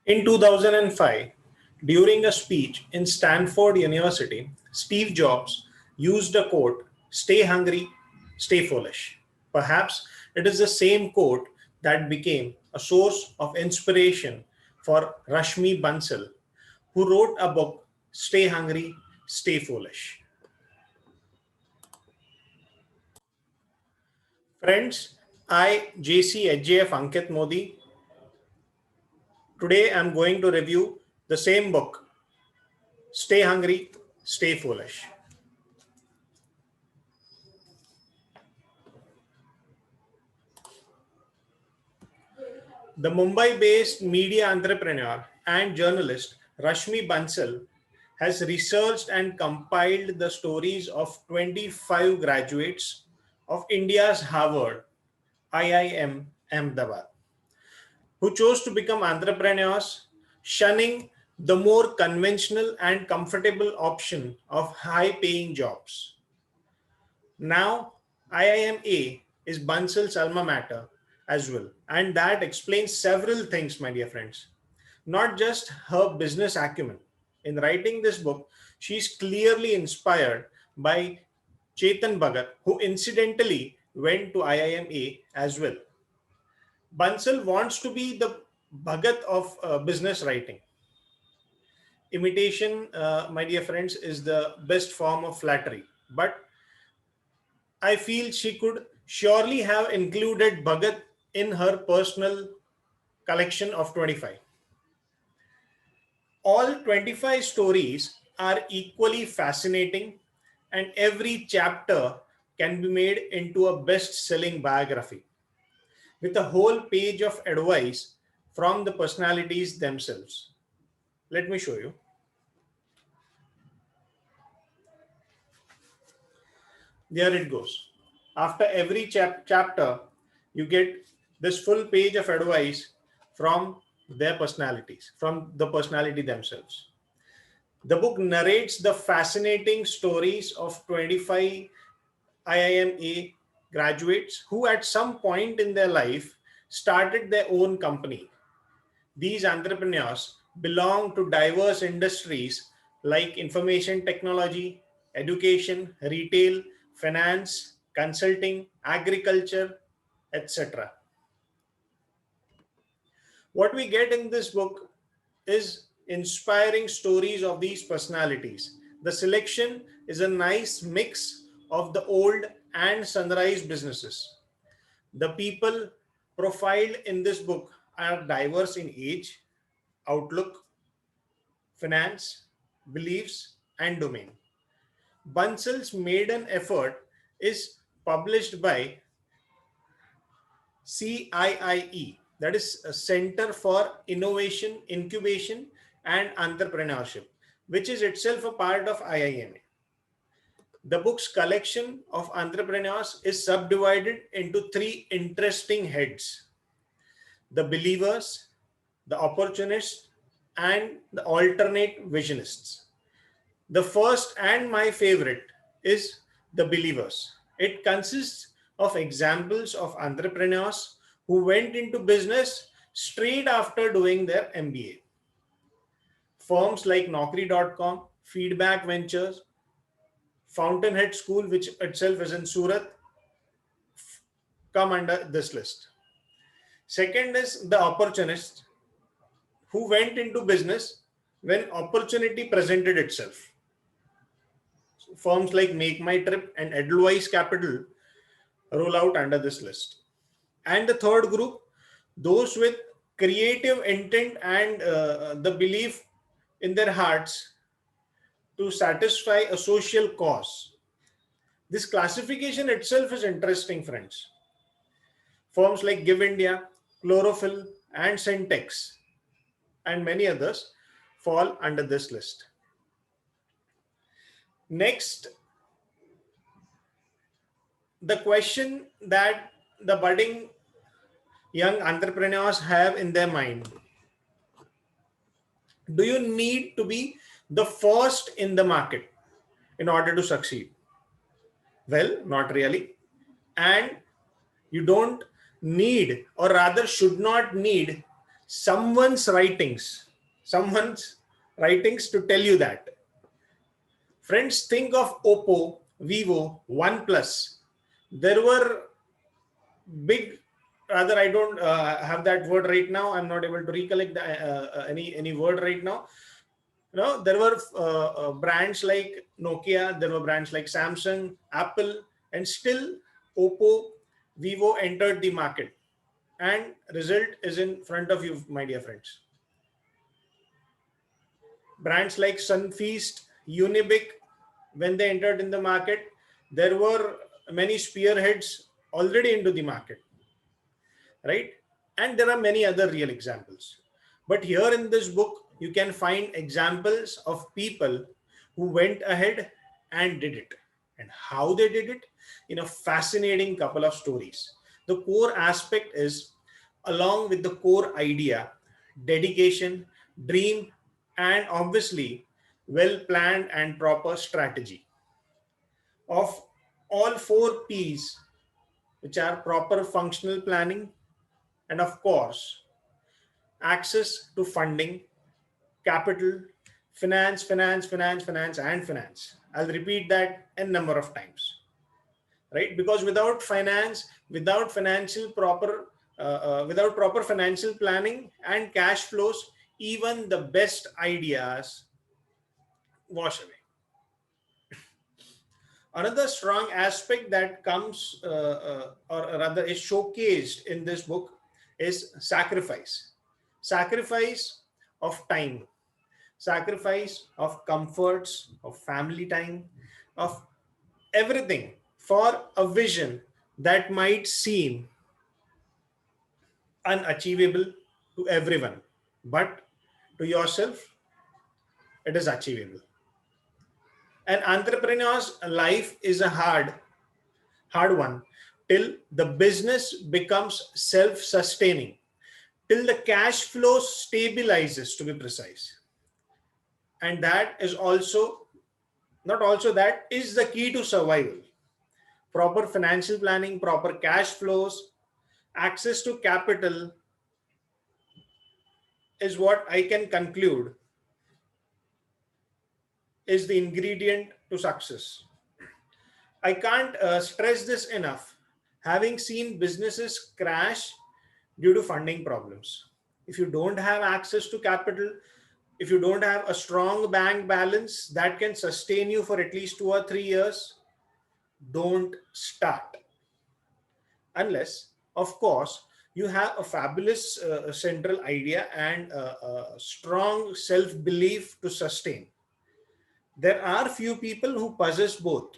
In 2005, during a speech in Stanford University, Steve Jobs used a quote, "Stay hungry, stay foolish." Perhaps it is the same quote that became a source of inspiration for Rashmi Bansal, who wrote a book, Stay Hungry, Stay Foolish. Friends, I, JC HJF Ankit Modi, today I'm going to review the same book, Stay Hungry, Stay Foolish. The Mumbai-based media entrepreneur and journalist Rashmi Bansal has researched and compiled the stories of 25 graduates of India's Harvard IIM Ahmedabad who chose to become entrepreneurs, shunning the more conventional and comfortable option of high-paying jobs. Now, IIMA is Bansal's alma mater as well, and that explains several things, my dear friends. Not just her business acumen. In writing this book, she's clearly inspired by Chetan Bhagat, who incidentally went to IIMA as well. Bansal wants to be the Bhagat of business writing. Imitation, my dear friends, is the best form of flattery. But I feel she could surely have included Bhagat in her personal collection of 25. All 25 stories are equally fascinating, and every chapter can be made into a best selling biography with a whole page of advice from the personalities themselves. Let me show you. There it goes. After every chapter, you get this full page of advice from their personalities, from the personality themselves. The book narrates the fascinating stories of 25 IIMA graduates who, at some point in their life, started their own company. These entrepreneurs belong to diverse industries like information technology, education, retail, finance, consulting, agriculture, etc. What we get in this book is inspiring stories of these personalities. The selection is a nice mix of the old and sunrise businesses. The people profiled in this book are diverse in age, outlook, finance, beliefs, and domain. Bansal's maiden effort is published by CIIE, that is a Center for Innovation, Incubation, and Entrepreneurship, which is itself a part of IIMA. The book's collection of entrepreneurs is subdivided into three interesting heads: the believers, the opportunists, and the alternate visionists. The first and my favorite is the believers. It consists of examples of entrepreneurs who went into business straight after doing their MBA. Firms like Naukri.com, Feedback Ventures, Fountainhead School, which itself is in Surat, come under this list. Second is the opportunists who went into business when opportunity presented itself. Firms like Make My Trip and Edelweiss Capital roll out under this list. And the third group, those with creative intent and the belief in their hearts to satisfy a social cause. This classification itself is interesting, friends. Firms like Give India, Chlorophyll, and Syntex, and many others fall under this list. Next, the question that the budding young entrepreneurs have in their mind: do you need to be the first in the market in order to succeed? Well, not really. And you don't need, or rather should not need, someone's writings to tell you that. Friends, think of Oppo, Vivo, OnePlus. There were big, rather I don't have that word right now. I'm not able to recollect any word right now. There were brands like Nokia, there were brands like Samsung, Apple, and still Oppo, Vivo entered the market. And result is in front of you, my dear friends. Brands like Sunfeast, Unibic, when they entered in the market, there were many spearheads already into the market, right? And there are many other real examples. But here in this book, you can find examples of people who went ahead and did it, and how they did it in a fascinating couple of stories. The core aspect is, along with the core idea, dedication, dream, and obviously well planned and proper strategy of all four P's, which are proper functional planning, and of course, access to funding, capital, finance, and finance. I'll repeat that a number of times, right? Because without finance, without proper financial planning and cash flows, even the best ideas wash away. Another strong aspect that comes, or rather is showcased in this book, is sacrifice. Sacrifice of time, sacrifice of comforts, of family time, of everything for a vision that might seem unachievable to everyone. But to yourself, it is achievable. An entrepreneur's life is a hard one till the business becomes self-sustaining, till the cash flow stabilizes, to be precise. And that is also, not also, that is the key to survival. Proper financial planning, proper cash flows, access to capital is what I can conclude is the ingredient to success. I can't stress this enough. Having seen businesses crash due to funding problems. If you don't have access to capital, if you don't have a strong bank balance that can sustain you for at least 2 or 3 years, don't start. Unless, of course, you have a fabulous central idea and a strong self belief to sustain. There are few people who possess both,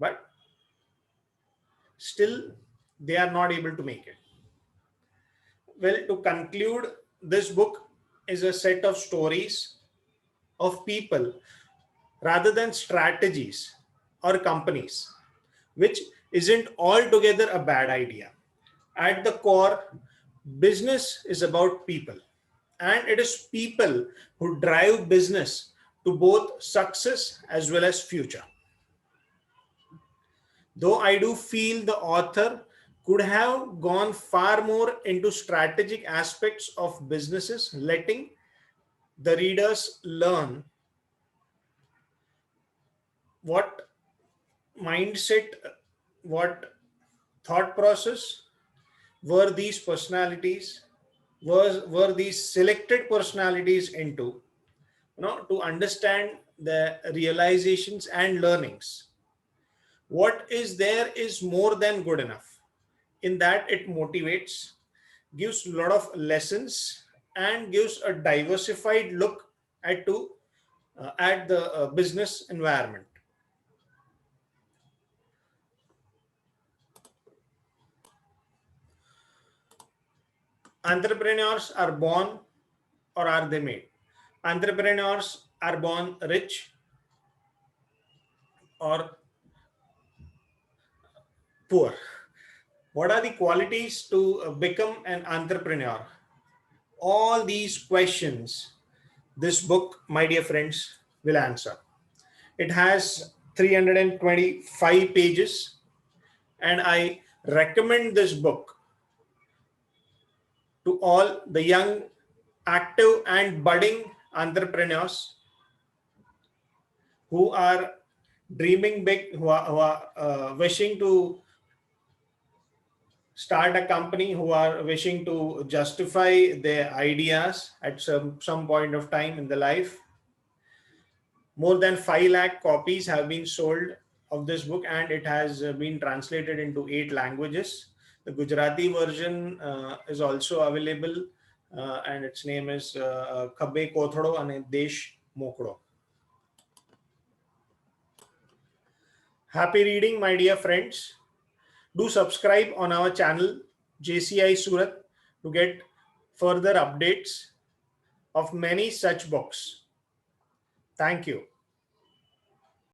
but still they are not able to make it. Well, to conclude, this book is a set of stories of people rather than strategies or companies, which isn't altogether a bad idea. At the core, business is about people, and it is people who drive business to both success as well as future. Though I do feel the author could have gone far more into strategic aspects of businesses, letting the readers learn what mindset, what thought process were these personalities, were these selected personalities into, to understand the realizations and learnings. What is there is more than good enough. In that, it motivates, gives a lot of lessons, and gives a diversified look at the business environment. Entrepreneurs are born, or are they made? Entrepreneurs are born rich or poor. What are the qualities to become an entrepreneur? All these questions, this book, my dear friends, will answer. It has 325 pages, and I recommend this book to all the young, active and budding entrepreneurs who are dreaming big, who are wishing to start a company, who are wishing to justify their ideas at some point of time in the life. More than 5 lakh copies have been sold of this book, and it has been translated into 8 languages. The Gujarati version is also available, and its name is Khabbe Kothado and Desh Mokdo. Happy reading, my dear friends. Do subscribe on our channel Jci Surat to get further updates of many such books. Thank you.